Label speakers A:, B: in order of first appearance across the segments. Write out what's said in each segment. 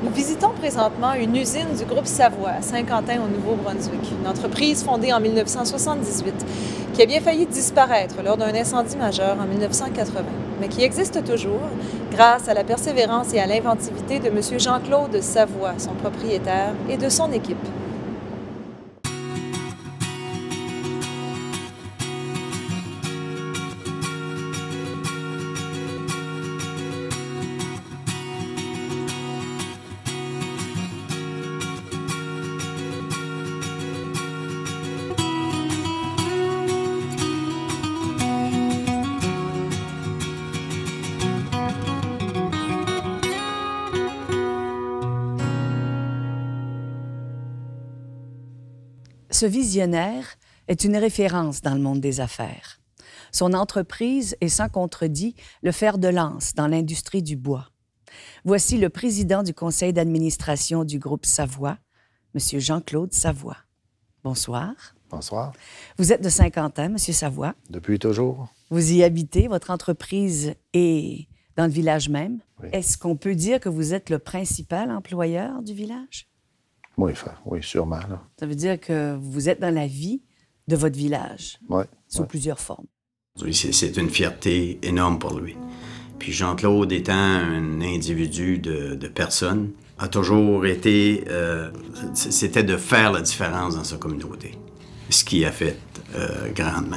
A: Nous visitons présentement une usine du groupe Savoie à Saint-Quentin au Nouveau-Brunswick, une entreprise fondée en 1978 qui a bien failli disparaître lors d'un incendie majeur en 1980, mais qui existe toujours grâce à la persévérance et à l'inventivité de M. Jean-Claude Savoie, son propriétaire, et de son équipe.
B: Ce visionnaire est une référence dans le monde des affaires. Son entreprise est sans contredit le fer de lance dans l'industrie du bois. Voici le président du conseil d'administration du groupe Savoie, M. Jean-Claude Savoie. Bonsoir.
C: Bonsoir.
B: Vous êtes de Saint-Quentin, M. Savoie.
C: Depuis toujours.
B: Vous y habitez, votre entreprise est dans le village même.
C: Oui.
B: Est-ce qu'on peut dire que vous êtes le principal employeur du village?
C: Oui, oui, sûrement. Là.
B: Ça veut dire que vous êtes dans la vie de votre village,
C: oui,
B: sous plusieurs formes.
D: C'est une fierté énorme pour lui. Puis Jean-Claude étant un individu de personne, a toujours été... c'était de faire la différence dans sa communauté, ce qui a fait grandement.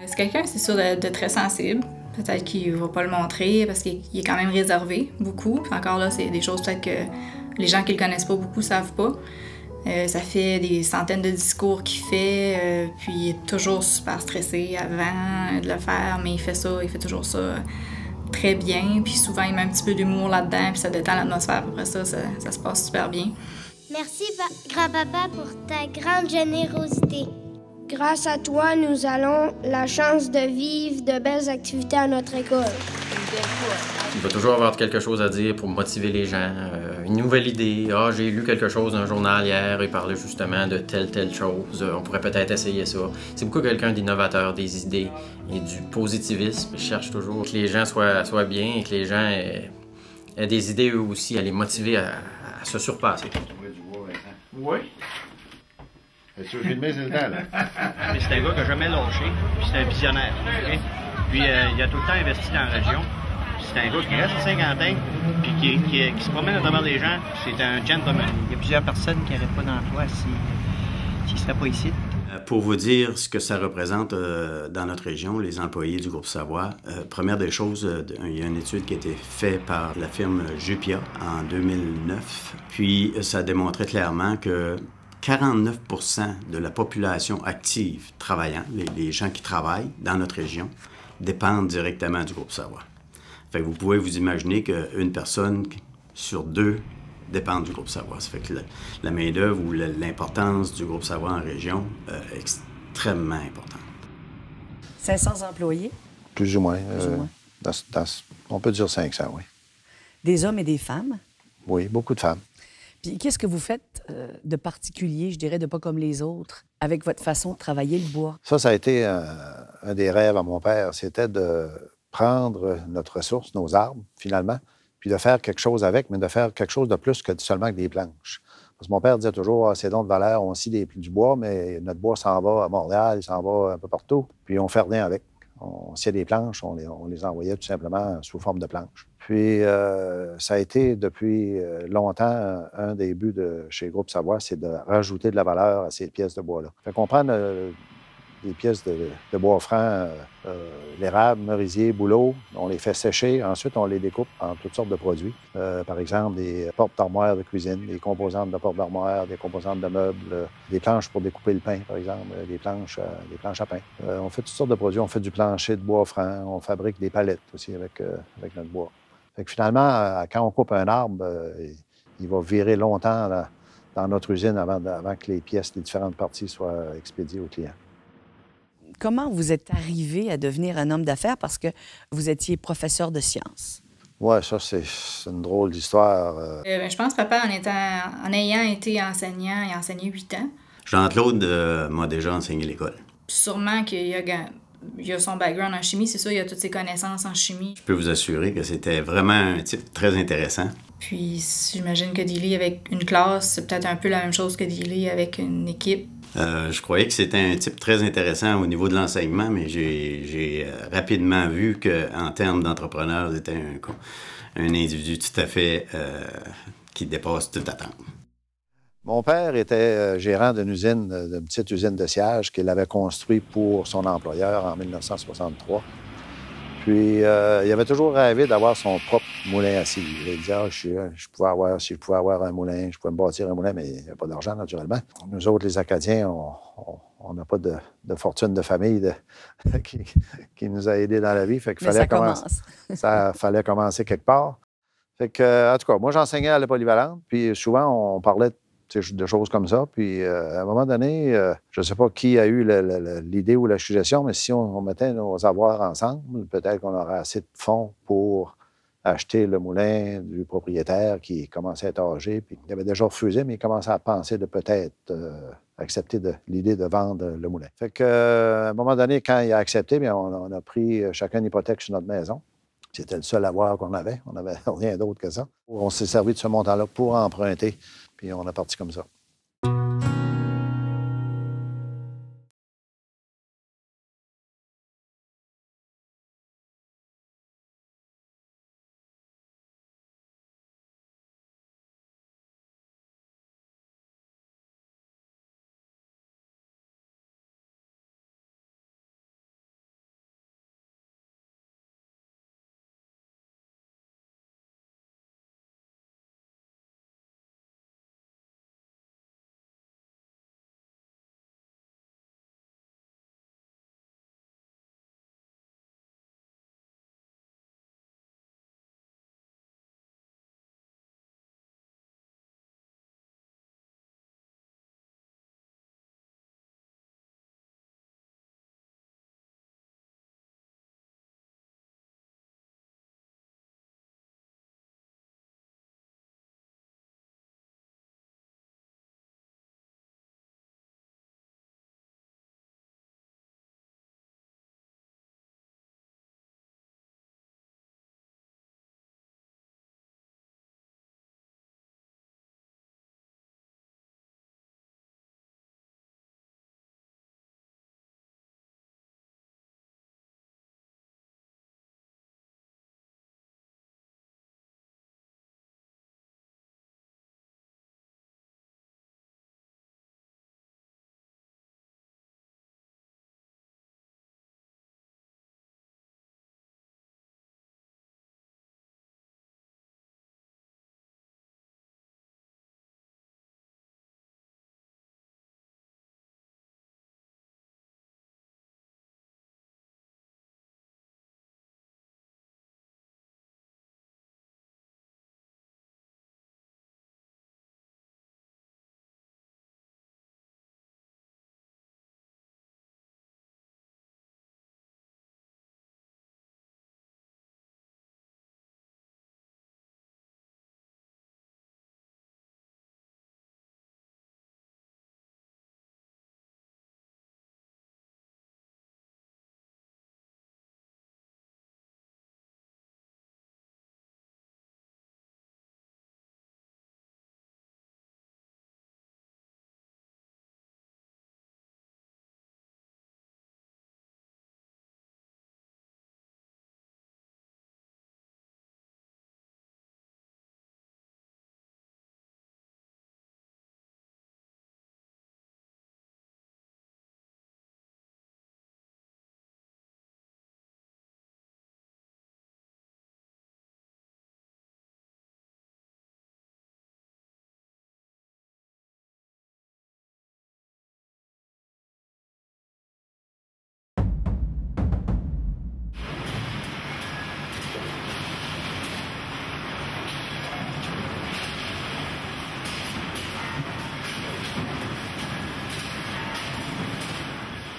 E: C'est quelqu'un, c'est sûr, de très sensible. Peut-être qu'il ne va pas le montrer parce qu'il est quand même réservé, beaucoup. Puis encore là, c'est des choses peut-être que les gens qui le connaissent pas beaucoup savent pas. Ça fait des centaines de discours qu'il fait, puis il est toujours super stressé avant de le faire, mais il fait toujours ça très bien. Puis souvent, il met un petit peu d'humour là-dedans, puis ça détend l'atmosphère. Après ça se passe super bien.
F: Merci, grand-papa, pour ta grande générosité.
G: Grâce à toi, nous avons la chance de vivre de belles activités à notre école.
H: Il va toujours avoir quelque chose à dire pour motiver les gens. Une nouvelle idée. Ah, j'ai lu quelque chose dans un journal hier, il parlait justement de telle chose. On pourrait peut-être essayer ça. C'est beaucoup quelqu'un d'innovateur, des idées et du positivisme. Il cherche toujours que les gens soient bien et que les gens aient des idées eux aussi, à les motiver à se surpasser.
I: Oui.
C: Tu veux filmer, c'est le temps, là?
I: Mais c'est un gars qui n'a jamais lâché, puis c'est un visionnaire. Okay? Puis il a tout le temps investi dans la région. C'est un gars qui reste à Saint-Quentin, puis qui se promène à travers les gens. C'est un gentleman. Il y a plusieurs personnes qui n'auraient pas d'emploi s'ils ne seraient pas ici.
D: Pour vous dire ce que ça représente dans notre région, les employés du groupe Savoie, première des choses, il y a une étude qui a été faite par la firme Jupia en 2009. Puis ça a démontré clairement que 49 % de la population active travaillant, les gens qui travaillent dans notre région, dépendent directement du groupe Savoie. Fait que vous pouvez vous imaginer qu'une personne sur deux dépend du groupe Savoie. Ça fait que la main-d'œuvre ou l'importance du groupe Savoie en région est extrêmement importante.
B: 500 employés?
C: Plus ou moins.
B: Plus ou moins.
C: On peut dire 500, oui.
B: Des hommes et des femmes?
C: Oui, beaucoup de femmes.
B: Puis qu'est-ce que vous faites de particulier, je dirais, de pas comme les autres, avec votre façon de travailler le bois?
C: Ça a été un des rêves à mon père. C'était de prendre notre ressource, nos arbres, finalement, puis de faire quelque chose avec, mais de faire quelque chose de plus que seulement avec des planches. Parce que mon père disait toujours, c'est donc de valeur, on scie du bois, mais notre bois s'en va à Montréal, il s'en va un peu partout, puis on fait rien avec. On sciait des planches, on les envoyait tout simplement sous forme de planches. Puis, ça a été depuis longtemps un des buts chez Groupe Savoie, c'est de rajouter de la valeur à ces pièces de bois-là. Fait qu'on prend des pièces de bois franc, l'érable, merisier, bouleau, on les fait sécher, ensuite on les découpe en toutes sortes de produits. Par exemple, des portes d'armoire de cuisine, des composantes de portes d'armoire, des composantes de meubles, des planches pour découper le pain, par exemple, des planches à pain. On fait toutes sortes de produits, on fait du plancher de bois franc, on fabrique des palettes aussi avec notre bois. Fait que finalement, quand on coupe un arbre, il va virer longtemps dans notre usine avant que les pièces, les différentes parties soient expédiées aux clients.
B: Comment vous êtes arrivé à devenir un homme d'affaires parce que vous étiez professeur de sciences?
C: Oui, ça, c'est une drôle d'histoire.
E: Je pense que papa, en ayant été enseignant, il a enseigné 8 ans.
D: Jean-Claude m'a déjà enseigné l'école.
E: Sûrement qu'il a son background en chimie, c'est sûr, il a toutes ses connaissances en chimie.
D: Je peux vous assurer que c'était vraiment un type très intéressant.
E: Puis j'imagine que dealer avec une classe, c'est peut-être un peu la même chose que dealer avec une équipe.
D: Je croyais que c'était un type très intéressant au niveau de l'enseignement, mais j'ai rapidement vu qu'en termes d'entrepreneur, c'était un individu tout à fait qui dépasse toute attente.
C: Mon père était gérant d'une petite usine de sciage qu'il avait construite pour son employeur en 1963. Puis, il avait toujours rêvé d'avoir son propre moulin à scie. Il disait, si je pouvais avoir un moulin, je pouvais me bâtir un moulin, mais il n'y a pas d'argent, naturellement. Nous autres, les Acadiens, on n'a pas de fortune de famille qui nous a aidés dans la vie. Fait qu'il fallait commencer quelque part. Fait que, en tout cas, moi, j'enseignais à la polyvalente, puis souvent, on parlait de choses comme ça. Puis, à un moment donné, je ne sais pas qui a eu l'idée ou la suggestion, mais si on mettait nos avoirs ensemble, peut-être qu'on aurait assez de fonds pour acheter le moulin du propriétaire qui commençait à être âgé. Puis, il avait déjà refusé, mais il commençait à penser de peut-être accepter l'idée de vendre le moulin. Fait que, à un moment donné, quand il a accepté, bien, on a pris chacun une hypothèque sur notre maison. C'était le seul avoir qu'on avait. On n'avait rien d'autre que ça. On s'est servi de ce montant-là pour emprunter. Puis on est parti comme ça.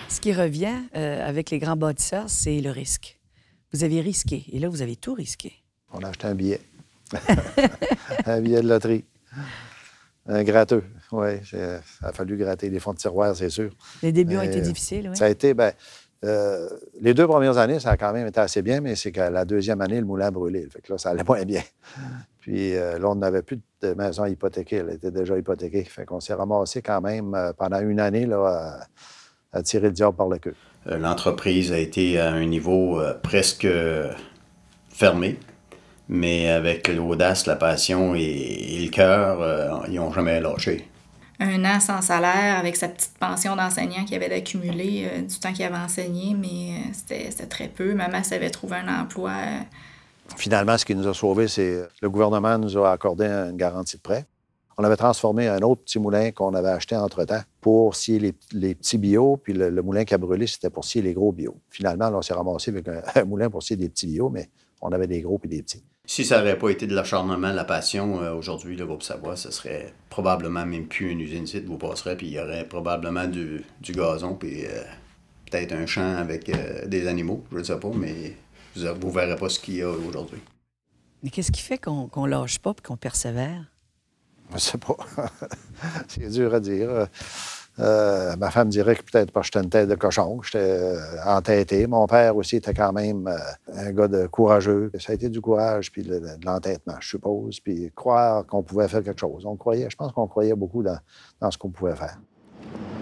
B: Ce qui revient avec les grands bâtisseurs, c'est le risque. Vous avez risqué, et là, vous avez tout risqué.
C: On a acheté un billet. Un billet de loterie. Un gratteux, oui. Ça a fallu gratter des fonds de tiroir, c'est sûr.
B: Les débuts ont été difficiles, oui.
C: Ça a été, les 2 premières années, ça a quand même été assez bien, mais c'est que la deuxième année, le moulin a brûlé. Fait que là, ça allait moins bien. Puis là, on n'avait plus de maison hypothéquée. Elle était déjà hypothéquée. Fait qu'on s'est ramassé quand même pendant une année là, à tirer le diable par le queue.
D: L'entreprise a été à un niveau presque fermé, mais avec l'audace, la passion et le cœur, ils n'ont jamais lâché.
E: Un an sans salaire avec sa petite pension d'enseignant qu'il avait accumulée du temps qu'il avait enseigné, mais c'était très peu. Maman savait trouver un emploi.
C: Finalement, ce qui nous a sauvés, c'est le gouvernement nous a accordé une garantie de prêt. On avait transformé un autre petit moulin qu'on avait acheté entre-temps pour scier les petits bio, puis le moulin qui a brûlé, c'était pour scier les gros bio. Finalement, là, on s'est ramassé avec un moulin pour scier des petits bio, mais on avait des gros puis des petits.
D: Si ça n'aurait pas été de l'acharnement, de la passion, aujourd'hui, le groupe Savoie, ce serait probablement même plus une usine site. Vous passerez, puis il y aurait probablement du gazon, puis peut-être un champ avec des animaux, je ne sais pas, mais vous ne verrez pas ce qu'il y a aujourd'hui.
B: Mais qu'est-ce qui fait qu'on lâche pas et qu'on persévère?
C: Je ne sais pas. C'est dur à dire. Ma femme dirait que peut-être parce que j'étais une tête de cochon, j'étais entêté. Mon père aussi était quand même un gars de courageux. Ça a été du courage puis de l'entêtement, je suppose, puis croire qu'on pouvait faire quelque chose. Je pense qu'on croyait beaucoup dans ce qu'on pouvait faire.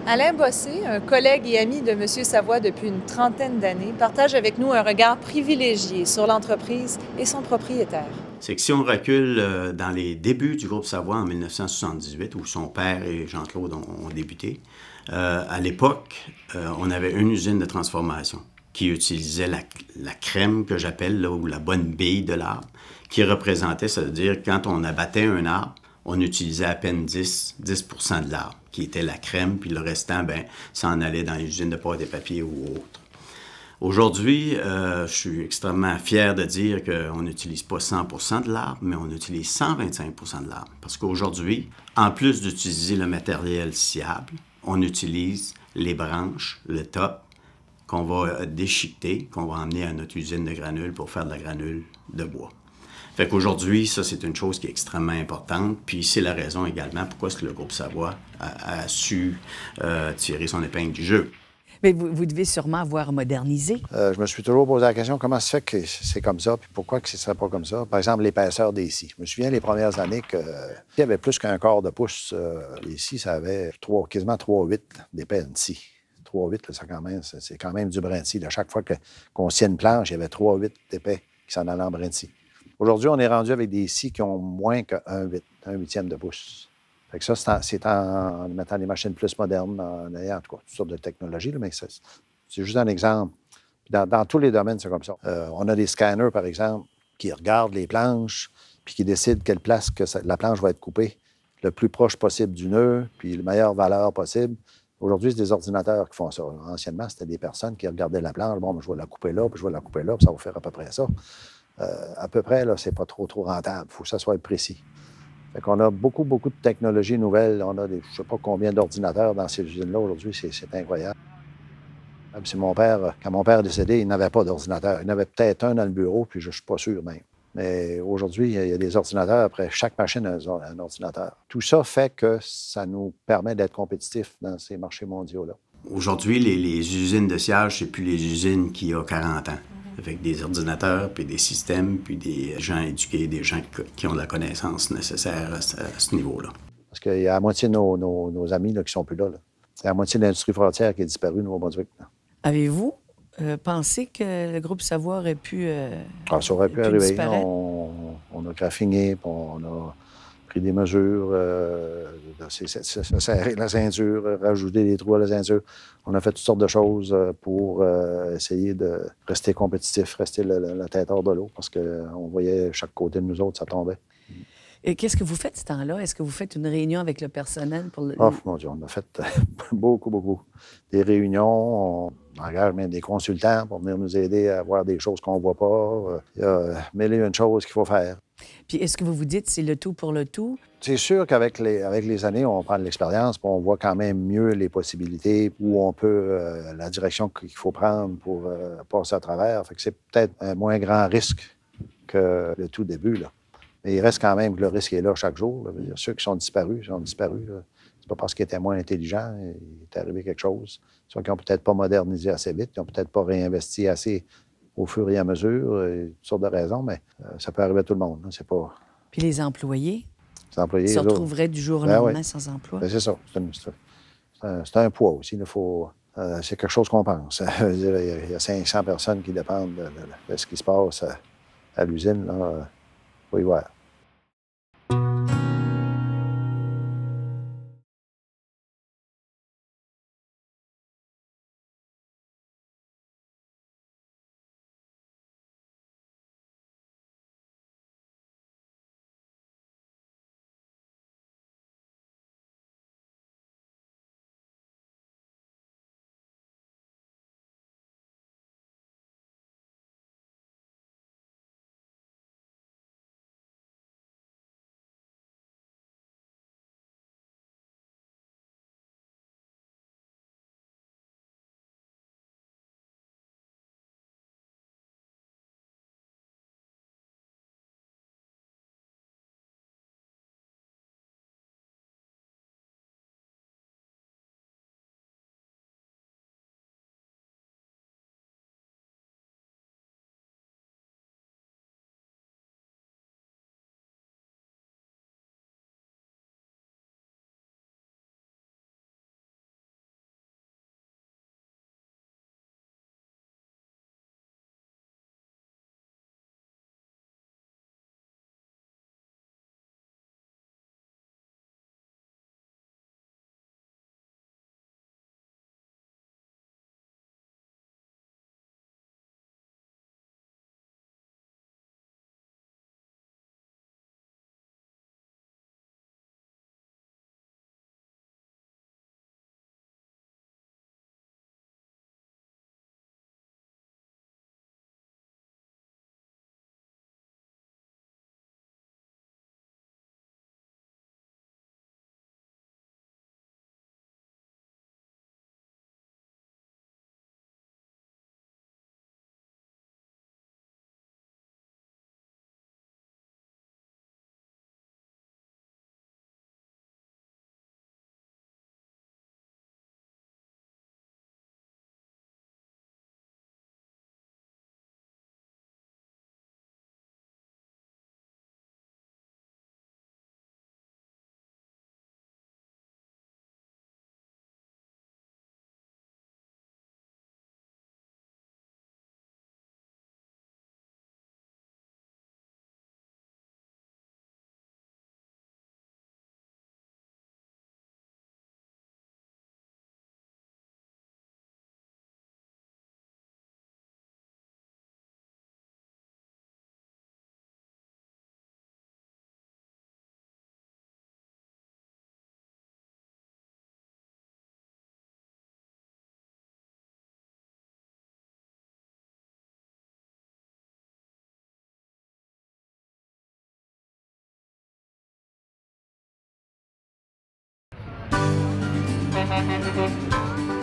A: Alain Bossé, un collègue et ami de M. Savoie depuis une trentaine d'années, partage avec nous un regard privilégié sur l'entreprise et son propriétaire.
D: C'est que si on recule dans les débuts du groupe Savoie en 1978, où son père et Jean-Claude ont débuté, à l'époque, on avait une usine de transformation qui utilisait la crème que j'appelle, là, ou la bonne bille de l'arbre, qui représentait, c'est-à-dire quand on abattait un arbre, on utilisait à peine 10 de l'arbre, qui était la crème, puis le restant, ben, ça en allait dans les usines de pâte et papier ou autres. Aujourd'hui, je suis extrêmement fier de dire qu'on n'utilise pas 100 de l'arbre, mais on utilise 125 de l'arbre. Parce qu'aujourd'hui, en plus d'utiliser le matériel sciable, on utilise les branches, le top, qu'on va déchiqueter, qu'on va emmener à notre usine de granules pour faire de la granule de bois. Fait qu'aujourd'hui, ça, c'est une chose qui est extrêmement importante. Puis c'est la raison également pourquoi est-ce que le groupe Savoie a su tirer son épingle du jeu.
B: Mais vous devez sûrement avoir modernisé.
C: Je me suis toujours posé la question, comment ça se fait que c'est comme ça, puis pourquoi que ce ne serait pas comme ça? Par exemple, l'épaisseur des scies. Je me souviens les premières années qu'il y avait plus qu'un quart de pouce. Les scies, ça avait quasiment 3,8 d'épais, une scie. 3,8, c'est quand même du brin de scie. À chaque fois qu'on sciait une planche, il y avait 3,8 d'épais qui s'en allaient en brin de scie. Aujourd'hui, on est rendu avec des scies qui ont moins qu'un huitième de pouce. Fait que ça, c'est en mettant des machines plus modernes, en ayant en tout cas toutes sortes de technologies, là, mais c'est juste un exemple. Dans tous les domaines, c'est comme ça. On a des scanners, par exemple, qui regardent les planches puis qui décident quelle place que la planche va être coupée le plus proche possible du nœud, puis la meilleure valeur possible. Aujourd'hui, c'est des ordinateurs qui font ça. Anciennement, c'était des personnes qui regardaient la planche. Bon, je vais la couper là, puis je vais la couper là, puis ça va faire à peu près ça. À peu près, là, c'est pas trop rentable. Il faut que ça soit précis. Fait qu'on a beaucoup de technologies nouvelles. On a je ne sais pas combien d'ordinateurs dans ces usines-là aujourd'hui. C'est incroyable. C'est quand mon père est décédé, il n'avait pas d'ordinateur. Il en avait peut-être un dans le bureau, puis je ne suis pas sûr même. Mais aujourd'hui, il y a des ordinateurs. Après, chaque machine a un ordinateur. Tout ça fait que ça nous permet d'être compétitifs dans ces marchés mondiaux-là.
D: Aujourd'hui, les usines de sciage, c'est plus les usines qu'il y a 40 ans. Avec des ordinateurs, puis des systèmes, puis des gens éduqués, des gens qui ont la connaissance nécessaire à ce niveau-là.
C: Parce qu'il y a la moitié de nos amis là, qui ne sont plus là. C'est la moitié de l'industrie frontière qui est disparue au Nouveau-Brunswick.
B: Avez-vous pensé que le groupe Savoie aurait pu
C: ça aurait pu arriver.
B: Disparaître?
C: On a graffiné, puis on a pris des mesures, serrer la ceinture, rajouter des trous à la ceinture. On a fait toutes sortes de choses pour essayer de rester compétitif, rester la tête hors de l'eau, parce qu'on voyait chaque côté de nous autres, ça tombait.
B: Et qu'est-ce que vous faites ce temps-là? Est-ce que vous faites une réunion avec le personnel pour le...
C: Oh, mon Dieu, on a fait beaucoup. Des réunions, on engage même des consultants pour venir nous aider à voir des choses qu'on ne voit pas. Il y a mille et une choses qu'il faut faire.
B: Puis est-ce que vous vous dites c'est le tout pour le tout?
C: C'est sûr qu'avec les années, on prend de l'expérience, puis on voit quand même mieux les possibilités, où on peut, la direction qu'il faut prendre pour passer à travers. Fait que c'est peut-être un moins grand risque que le tout début, là. Mais il reste quand même que le risque est là chaque jour. Là. Ceux qui sont disparus, c'est pas parce qu'ils étaient moins intelligents, il est arrivé quelque chose. Soit qu'ils n'ont peut-être pas modernisé assez vite, ils n'ont peut-être pas réinvesti assez au fur et à mesure, toutes sortes de raisons, mais ça peut arriver à tout le monde. Hein.
B: Puis les employés?
C: Les employés
B: se retrouveraient du jour au lendemain sans emploi?
C: Bien, c'est ça. C'est un poids aussi. C'est quelque chose qu'on pense. Il y a 500 personnes qui dépendent de ce qui se passe à l'usine. Il faut y voir.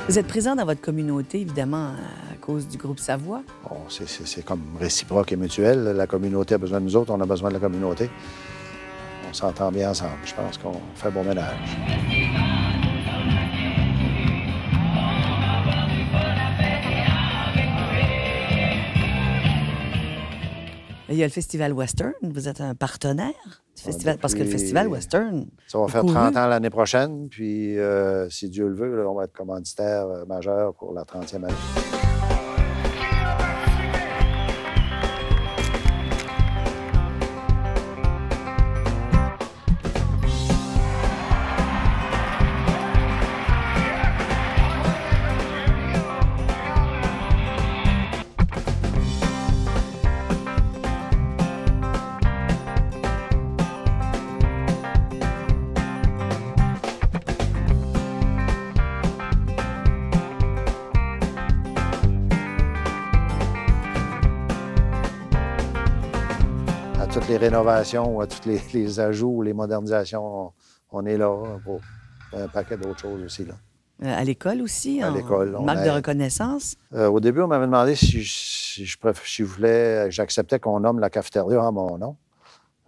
B: Vous êtes présent dans votre communauté, évidemment, à cause du groupe Savoie.
C: Bon, c'est comme réciproque et mutuel. La communauté a besoin de nous autres, on a besoin de la communauté. On s'entend bien ensemble. Je pense qu'on fait bon ménage.
B: Il y a le Festival Western. Vous êtes un partenaire du festival, parce que le Festival Western...
C: Ça va faire 30 ans l'année prochaine, puis si Dieu le veut, là, on va être commanditaire majeur pour la 30e année. Toutes les rénovations, ou à tous les ajouts ou les modernisations, on est là pour un paquet d'autres choses aussi. Là.
B: À l'école aussi?
C: À l'école.
B: Marque de reconnaissance?
C: Au début, on m'avait demandé si j'acceptais qu'on nomme la cafétéria en mon nom.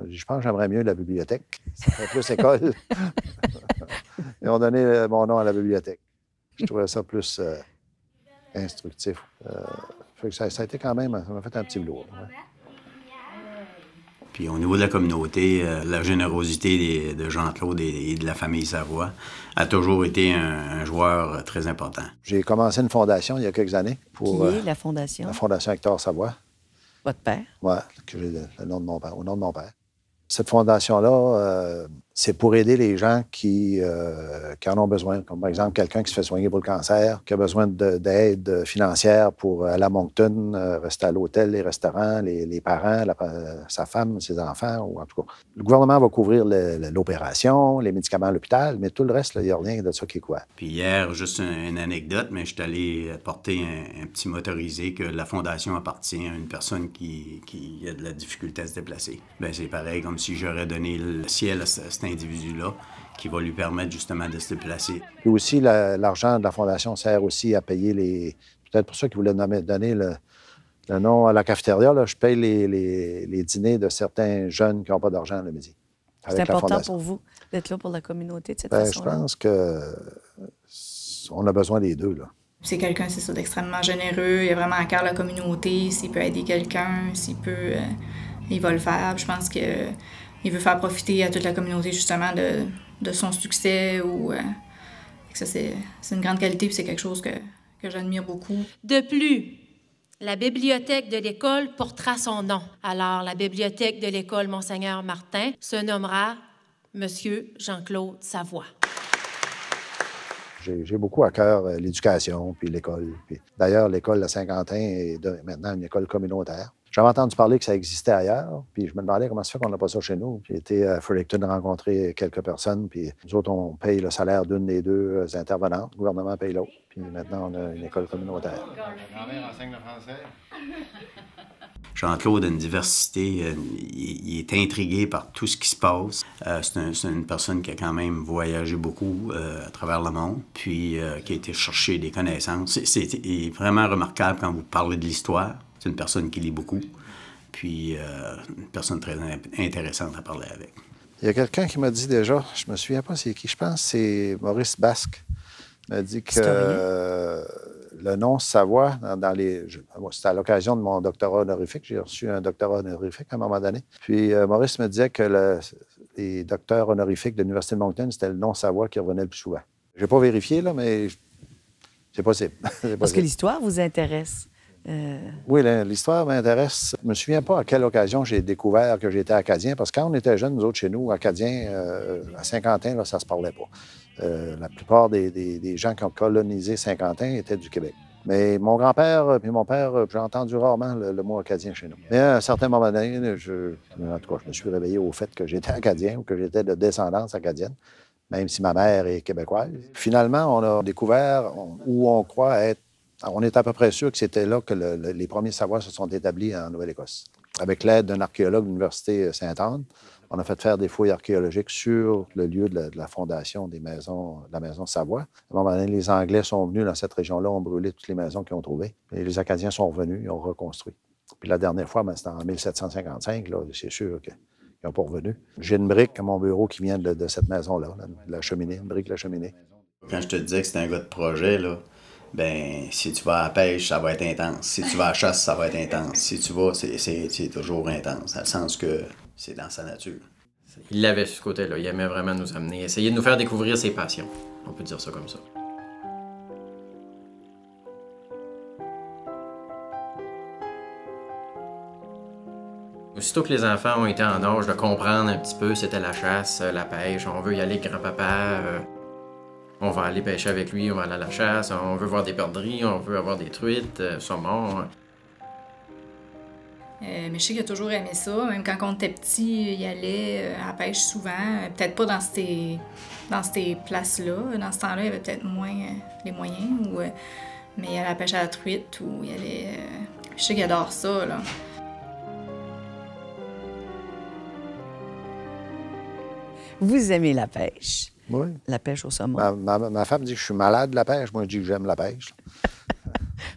C: Je pense que j'aimerais mieux la bibliothèque. Ça fait plus école. Ils ont donné mon nom à la bibliothèque. Je trouvais ça plus instructif. Ça a été quand même... Ça m'a fait un petit velours. Ouais.
D: Puis au niveau de la communauté, la générosité de Jean-Claude et de la famille Savoie a toujours été un joueur très important.
C: J'ai commencé une fondation il y a quelques années.
B: Qui est la fondation?
C: La Fondation Hector Savoie.
B: Votre père?
C: Oui, le nom de mon père, au nom de mon père. Cette fondation-là, c'est pour aider les gens qui en ont besoin, comme par exemple quelqu'un qui se fait soigner pour le cancer, qui a besoin d'aide financière pour aller à Moncton, rester à l'hôtel, les restaurants, les parents, sa femme, ses enfants, ou en tout cas. Le gouvernement va couvrir l'opération, les médicaments à l'hôpital, mais tout le reste, il n'y a rien de ça qui est couvert.
D: Puis hier, juste une anecdote, mais je suis allé porter un petit motorisé que la fondation appartient à une personne qui a de la difficulté à se déplacer. Bien, c'est pareil comme si j'aurais donné le ciel à cet individu-là, qui va lui permettre justement de se déplacer.
C: Puis aussi, l'argent de la Fondation sert aussi à payer peut-être pour ça qu'ils voulaient donner le nom à la cafétéria, là, je paye les dîners de certains jeunes qui n'ont pas d'argent le midi.
B: C'est important pour vous d'être là pour la communauté de cette façon-là?
C: Je pense qu'on a besoin des deux, là.
E: C'est quelqu'un, c'est ça, d'extrêmement généreux. Il a vraiment à cœur la communauté. S'il peut aider quelqu'un, il va le faire. Puis je pense qu'il veut faire profiter à toute la communauté, justement, de son succès. Ça, c'est une grande qualité, puis c'est quelque chose que j'admire beaucoup.
J: De plus, la bibliothèque de l'école portera son nom. Alors, la bibliothèque de l'école Monseigneur Martin se nommera Monsieur Jean-Claude Savoie.
C: J'ai beaucoup à cœur l'éducation, puis l'école. D'ailleurs, l'école de Saint-Quentin est maintenant une école communautaire. J'avais entendu parler que ça existait ailleurs, puis je me demandais comment ça fait qu'on n'a pas ça chez nous. J'ai été à Fredericton rencontrer quelques personnes, puis nous autres, on paye le salaire d'une des deux intervenantes. Le gouvernement paye l'autre, puis maintenant, on a une école communautaire. Ma grand-mère enseigne le français.
D: Jean-Claude a une diversité, il est intrigué par tout ce qui se passe. C'est une personne qui a quand même voyagé beaucoup à travers le monde, puis qui a été chercher des connaissances. C'est vraiment remarquable quand vous parlez de l'histoire. C'est une personne qui lit beaucoup, puis une personne très intéressante à parler avec.
C: Il y a quelqu'un qui m'a dit déjà, je me souviens pas c'est qui, je pense que c'est Maurice Basque, m'a dit que le nom Savoie, c'était à l'occasion de mon doctorat honorifique, j'ai reçu un doctorat honorifique à un moment donné, puis Maurice me disait que les docteurs honorifiques de l'Université de Moncton, c'était le nom Savoie qui revenait le plus souvent. Je n'ai pas vérifié, là, mais c'est possible.
B: Parce que l'histoire vous intéresse.
C: Oui, l'histoire m'intéresse. Je ne me souviens pas à quelle occasion j'ai découvert que j'étais acadien, parce que quand on était jeunes, nous autres, chez nous, acadiens, à Saint-Quentin, là, ça ne se parlait pas. La plupart des gens qui ont colonisé Saint-Quentin étaient du Québec. Mais mon grand-père et mon père, j'ai entendu rarement le mot acadien chez nous. Mais à un certain moment donné, en tout cas, je me suis réveillé au fait que j'étais acadien ou que j'étais de descendance acadienne, même si ma mère est québécoise. Finalement, on a découvert où on croit être. On est à peu près sûr que c'était là que les premiers savoirs se sont établis en Nouvelle-Écosse. Avec l'aide d'un archéologue de l'Université Sainte-Anne, on a fait faire des fouilles archéologiques sur le lieu de la fondation de la maison Savoie. À un moment donné, les Anglais sont venus dans cette région-là, ont brûlé toutes les maisons qu'ils ont trouvées. Et les Acadiens sont revenus, ils ont reconstruit. Puis la dernière fois, c'était en 1755, là, c'est sûr qu'ils n'ont pas revenu. J'ai une brique à mon bureau qui vient de cette maison-là, la cheminée, une brique de la cheminée.
D: Quand je te disais que c'était un gars de projet, là, ben si tu vas à la pêche, ça va être intense. Si tu vas à la chasse, ça va être intense. Si tu vas, c'est toujours intense, dans le sens que c'est dans sa nature.
H: Il l'avait ce côté-là. Il aimait vraiment nous amener, essayer de nous faire découvrir ses passions. On peut dire ça comme ça. Aussitôt que les enfants ont été en âge de comprendre un petit peu c'était la chasse, la pêche, on veut y aller avec grand-papa, on va aller pêcher avec lui, on va aller à la chasse, on veut voir des perdrix, on veut avoir des truites, saumon.
E: Mais je sais qu'il a toujours aimé ça. Même quand on était petit, il allait à la pêche souvent. Peut-être pas dans ces places-là. Dans ce temps-là, il y avait peut-être moins les moyens. Mais il allait à la pêche à la truite ou il allait... Je sais qu'il adore ça, là.
B: Vous aimez la pêche?
C: Oui.
B: La pêche au saumon.
C: Ma femme dit que je suis malade de la pêche. Moi, je dis que j'aime la pêche.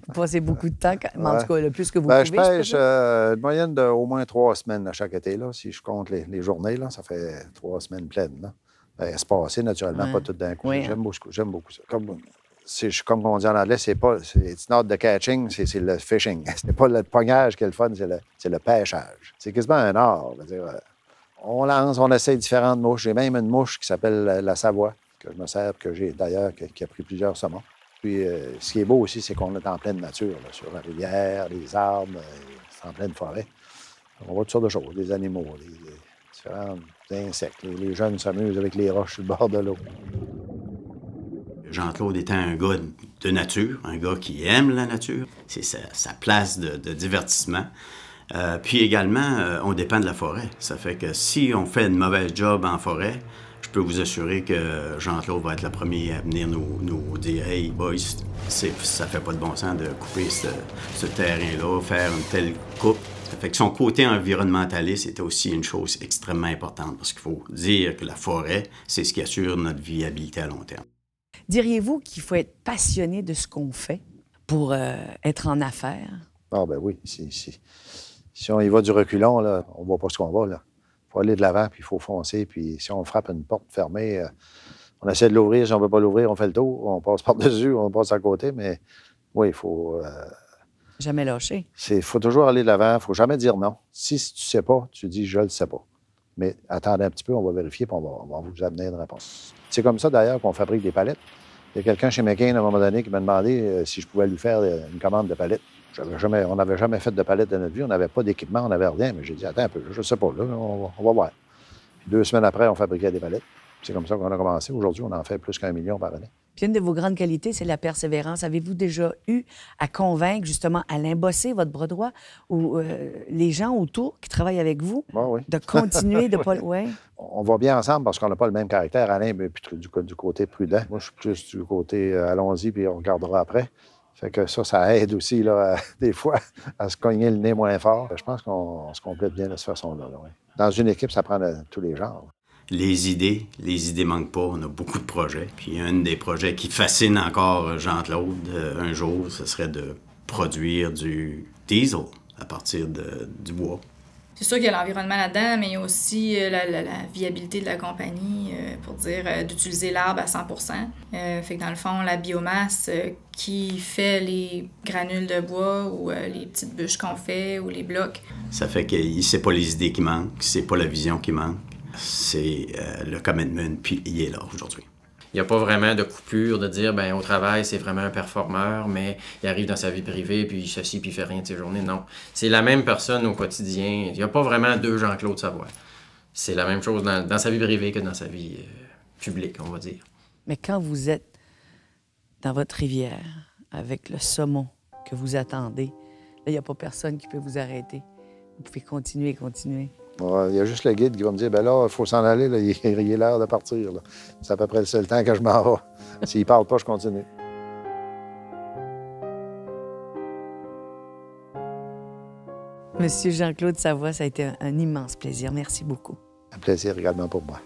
B: Vous passez beaucoup de temps, mais en tout cas, le plus que vous
C: pouvez.
B: Je
C: pêche une moyenne d'au moins 3 semaines à chaque été. Là, si je compte les journées, là, ça fait 3 semaines pleines. Là. Espacées, naturellement, pas tout d'un coup. Oui, j'aime beaucoup ça. Comme comme on dit en anglais, c'est pas... It's not the catching, c'est le fishing. C'est pas le pognage qui est le fun, c'est le pêchage. C'est quasiment un art. Je veux dire, on lance, on essaie différentes mouches. J'ai même une mouche qui s'appelle la Savoie, que je me sers, que j'ai d'ailleurs, qui a pris plusieurs saumons. Puis, ce qui est beau aussi, c'est qu'on est en pleine nature, là, sur la rivière, les arbres, c'est en pleine forêt. On voit toutes sortes de choses, des animaux, différents insectes. Les jeunes s'amusent avec les roches sur le bord de l'eau.
D: Jean-Claude était un gars de nature, un gars qui aime la nature. C'est sa place de divertissement. Puis également, on dépend de la forêt. Ça fait que si on fait une mauvaise job en forêt, je peux vous assurer que Jean-Claude va être le premier à venir nous dire « Hey, boys, ça fait pas de bon sens de couper ce terrain-là, faire une telle coupe. » Ça fait que son côté environnementaliste était aussi une chose extrêmement importante parce qu'il faut dire que la forêt, c'est ce qui assure notre viabilité à long terme.
B: Diriez-vous qu'il faut être passionné de ce qu'on fait pour être en affaires?
C: Ah ben oui. Si on y va du reculon, là, on ne voit pas ce qu'on va. Il faut aller de l'avant, puis il faut foncer. Puis si on frappe une porte fermée, on essaie de l'ouvrir. Si on ne veut pas l'ouvrir, on fait le tour. On passe par-dessus, on passe à côté. Mais oui, il faut...
B: Jamais lâcher.
C: Il faut toujours aller de l'avant. Il ne faut jamais dire non. Si tu ne sais pas, tu dis « je ne le sais pas ». Mais attendez un petit peu, on va vérifier, puis on va vous amener une réponse. C'est comme ça, d'ailleurs, qu'on fabrique des palettes. Il y a quelqu'un chez McCain, à un moment donné, qui m'a demandé si je pouvais lui faire une commande de palettes. On n'avait jamais fait de palettes de notre vie. On n'avait pas d'équipement, on n'avait rien. Mais j'ai dit, attends un peu, je ne sais pas, là, on va voir. Puis 2 semaines après, on fabriquait des palettes. C'est comme ça qu'on a commencé. Aujourd'hui, on en fait plus qu'1 million par année.
B: Puis une de vos grandes qualités, c'est la persévérance. Avez-vous déjà eu à convaincre, justement, à l'embosser, votre bras droit, ou les gens autour qui travaillent avec vous, de continuer de pas... Ouais.
C: On va bien ensemble parce qu'on n'a pas le même caractère. Alain est plus du côté prudent. Moi, je suis plus du côté allons-y, puis on regardera après. Fait que ça aide aussi, là, des fois, à se cogner le nez moins fort. Je pense qu'on se complète bien de cette façon-là. Là, ouais. Dans une équipe, ça prend tous les genres.
D: Les idées manquent pas. On a beaucoup de projets. Puis un des projets qui fascine encore Jean-Claude un jour, ce serait de produire du diesel à partir du bois.
E: C'est sûr qu'il y a l'environnement là-dedans, mais il y a aussi la viabilité de la compagnie, pour dire d'utiliser l'arbre à 100%. Fait que dans le fond, la biomasse qui fait les granules de bois ou les petites bûches qu'on fait ou les blocs.
D: Ça fait que c'est pas les idées qui manquent, c'est pas la vision qui manque, c'est le commitment, puis il est là aujourd'hui.
H: Il n'y a pas vraiment de coupure de dire, ben au travail, c'est vraiment un performeur, mais il arrive dans sa vie privée, puis il s'assit, puis il fait rien de ses journées. Non. C'est la même personne au quotidien. Il n'y a pas vraiment 2 Jean-Claude Savoie. C'est la même chose dans sa vie privée que dans sa vie publique, on va dire.
B: Mais quand vous êtes dans votre rivière, avec le saumon que vous attendez, là, il n'y a pas personne qui peut vous arrêter. Vous pouvez continuer.
C: Il y a juste le guide qui va me dire, ben là, il faut s'en aller, là, il est l'heure de partir. C'est à peu près le seul temps que je m'en vais. S'il ne parle pas, je continue.
B: Monsieur Jean-Claude Savoie, ça a été un immense plaisir. Merci beaucoup.
C: Un plaisir également pour moi.